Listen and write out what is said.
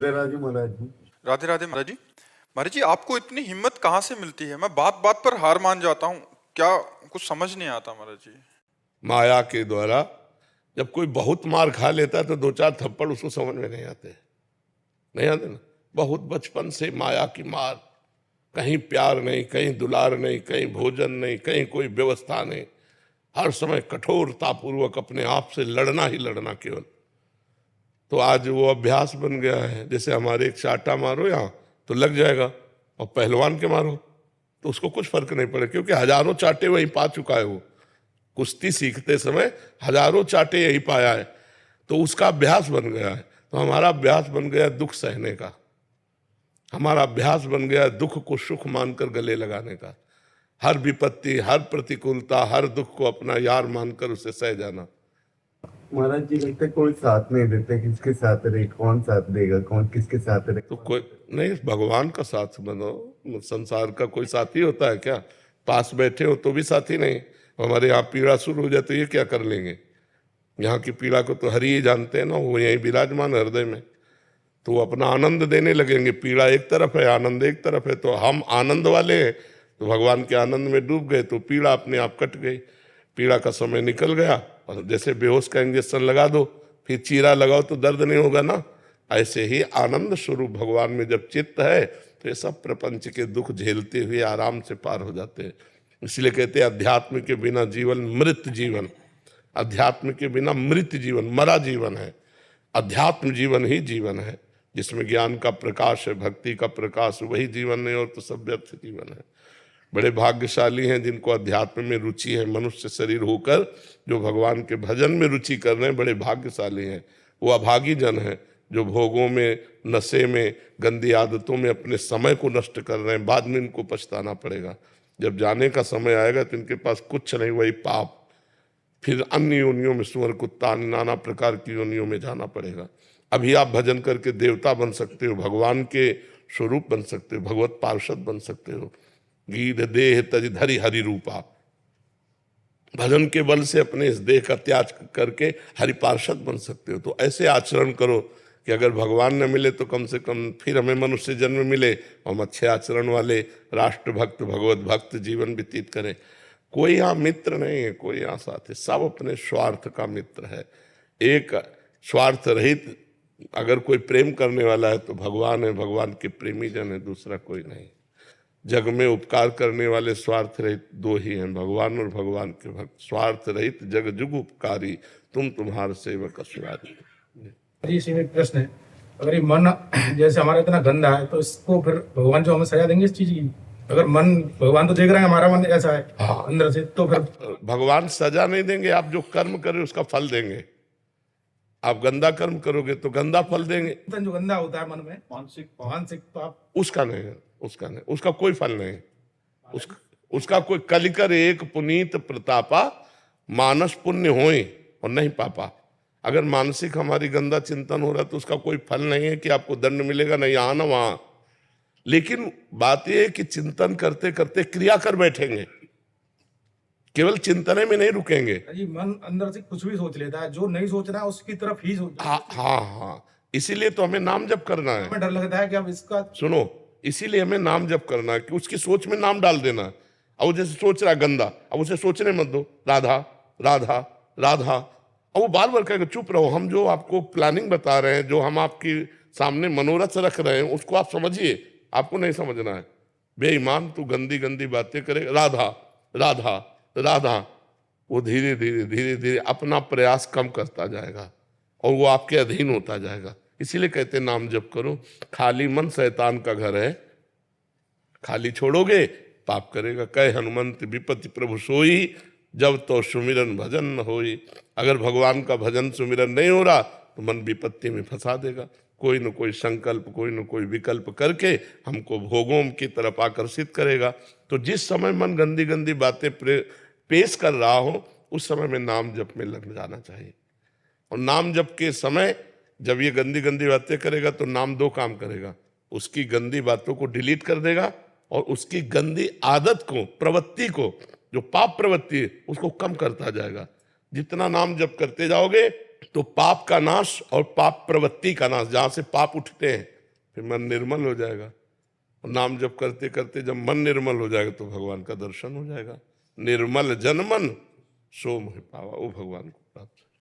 राजू महाराज जी। राधे राधे महाराज जी। महाराज जी, आपको इतनी हिम्मत कहाँ से मिलती है? मैं बात बात पर हार मान जाता हूँ। क्या कुछ समझ नहीं आता महाराज जी। माया के द्वारा जब कोई बहुत मार खा लेता है तो दो चार थप्पड़ उसको समझ में नहीं आते ना। बहुत बचपन से माया की मार, कहीं प्यार नहीं, कहीं दुलार नहीं, कहीं भोजन नहीं, कहीं कोई व्यवस्था नहीं, हर समय कठोरता पूर्वक अपने आप से लड़ना ही लड़ना केवल। तो आज वो अभ्यास बन गया है। जैसे हमारे एक चाटा मारो यहाँ तो लग जाएगा, और पहलवान के मारो तो उसको कुछ फर्क नहीं पड़े, क्योंकि हजारों चाटे वहीं पा चुका है। वो कुश्ती सीखते समय हजारों चाटे यही पाया है, तो उसका अभ्यास बन गया है। तो हमारा अभ्यास बन गया दुख सहने का, हमारा अभ्यास बन गया दुख को सुख मानकर गले लगाने का। हर विपत्ति, हर प्रतिकूलता, हर दुख को अपना यार मानकर उसे सह जाना। महाराज जी लगता है कोई साथ नहीं देते, किसके साथ रहे, कौन साथ देगा, कौन किसके साथ रहे। तो कोई नहीं, भगवान का साथ बनो। संसार का कोई साथी होता है क्या? पास बैठे हो तो भी साथी नहीं। हमारे यहाँ पीड़ा शुरू हो जाए तो ये क्या कर लेंगे? यहाँ की पीड़ा को तो हरि ही जानते हैं ना, वो यहीं विराजमान हृदय में। तो वो अपना आनंद देने लगेंगे। पीड़ा एक तरफ है, आनंद एक तरफ है। तो हम आनंद वाले हैं तो भगवान के आनंद में डूब गए, तो पीड़ा अपने आप कट गई। पीड़ा का समय निकल गया, और जैसे बेहोश का इंजेक्शन लगा दो, फिर चीरा लगाओ तो दर्द नहीं होगा ना। ऐसे ही आनंद स्वरूप भगवान में जब चित्त है तो ये सब प्रपंच के दुख झेलते हुए आराम से पार हो जाते हैं। इसलिए कहते हैं अध्यात्म के बिना जीवन मृत जीवन, अध्यात्म के बिना मृत जीवन, मरा जीवन है। अध्यात्म जीवन ही जीवन है, जिसमें ज्ञान का प्रकाश है, भक्ति का प्रकाश, वही जीवन है, और तो सब व्यर्थ जीवन है। बड़े भाग्यशाली हैं जिनको अध्यात्म में रुचि है, मनुष्य शरीर होकर जो भगवान के भजन में रुचि कर रहे हैं, बड़े भाग्यशाली हैं। वो अभागी जन हैं जो भोगों में, नशे में, गंदी आदतों में अपने समय को नष्ट कर रहे हैं। बाद में इनको पछताना पड़ेगा। जब जाने का समय आएगा तो इनके पास कुछ नहीं, वही पाप। फिर अन्य योनियों में, सुअर, कुत्ता, नाना प्रकार की योनियों में जाना पड़ेगा। अभी आप भजन करके देवता बन सकते हो, भगवान के स्वरूप बन सकते हो, भगवत पार्षद बन सकते हो। गीध देह तज धरि हरि रूपा, भजन के बल से अपने इस देह का त्याग करके हरि पार्षद बन सकते हो। तो ऐसे आचरण करो कि अगर भगवान न मिले तो कम से कम फिर हमें मनुष्य जन्म मिले, हम अच्छे आचरण वाले राष्ट्र भक्त, भगवत भक्त जीवन व्यतीत करें। कोई यहाँ मित्र नहीं है, कोई यहाँ साथी, सब अपने स्वार्थ का मित्र है। एक स्वार्थ रहित अगर कोई प्रेम करने वाला है तो भगवान है, भगवान के प्रेमी जन है, दूसरा कोई नहीं। जग में उपकार करने वाले स्वार्थ रहित दो ही हैं, भगवान और भगवान के भक्त। स्वार्थ रहित जग जुग उपकारी, तुम तुम्हारे सेवक असुरारी। जी इसी में एक प्रश्न है, अगर ये मन जैसे हमारा इतना गंदा है तो इसको फिर भगवान जो हमें सजा देंगे इस चीज की? अगर मन, भगवान तो देख रहे हैं हमारा मन ऐसा है अंदर से, तो फिर भगवान सजा नहीं देंगे, आप जो कर्म करें उसका फल देंगे। आप गंदा कर्म करोगे तो गंदा फल देंगे। जो गंदा होता है मन में, मानसिक पाप, उसका नहीं, उसका कोई फल नहीं। उसका कोई कलिकर एक पुनीत प्रतापा, मानस पुण्य होए और नहीं पापा। अगर मानसिक हमारी गंदा चिंतन हो रहा है तो उसका कोई फल नहीं है कि आपको दंड मिलेगा, नहीं यहाँ ना वहां। लेकिन बात यह है कि चिंतन करते करते क्रिया कर बैठेंगे, केवल चिंतने में नहीं रुकेंगे। जी मन अंदर से कुछ भी सोच लेता है, जो नहीं सोचना है उसकी तरफ ही सोचता है। हाँ, इसीलिए तो हमें नाम जप करना है। हमें डर लगता है कि अब इसका, सुनो, इसीलिए हमें नाम जप करना है कि उसकी सोच में नाम डाल देना। अब वो जैसे सोच रहा है गंदा, अब उसे सोचने मत दो, राधा राधा राधा। अब वो बार बार कहेगा चुप रहो। हम जो आपको प्लानिंग बता रहे हैं, जो हम आपके सामने मनोरथ रख रहे हैं, उसको आप समझिए, आपको नहीं समझना है। बेईमान, तू गंदी गंदी बातें करे, राधा राधा राधा। वो धीरे धीरे धीरे धीरे अपना प्रयास कम करता जाएगा और वो आपके अधीन होता जाएगा। इसीलिए कहते नाम जप करो। खाली मन शैतान का घर है, खाली छोड़ोगे पाप करेगा। कहे हनुमंत विपत्ति प्रभु सोई, जब तो सुमिरन भजन न होई। अगर भगवान का भजन सुमिरन नहीं हो रहा तो मन विपत्ति में फंसा देगा। कोई न कोई संकल्प, कोई न कोई विकल्प करके हमको भोगों की तरफ आकर्षित करेगा। तो जिस समय मन गंदी गंदी बातें पेश कर रहा हो, उस समय में नाम जप में लग जाना चाहिए। और नाम जप के समय जब ये गंदी गंदी बातें करेगा तो नाम दो काम करेगा, उसकी गंदी बातों को डिलीट कर देगा और उसकी गंदी आदत को, प्रवृत्ति को, जो पाप प्रवृत्ति है, उसको कम करता जाएगा। जितना नाम जप करते जाओगे तो पाप का नाश और पाप प्रवृत्ति का नाश, जहां से पाप उठते हैं फिर मन निर्मल हो जाएगा। नाम जप करते करते जब मन निर्मल हो जाएगा तो भगवान का दर्शन हो जाएगा। निर्मल जन मन सो मोहि पावा, वो भगवान को प्राप्त।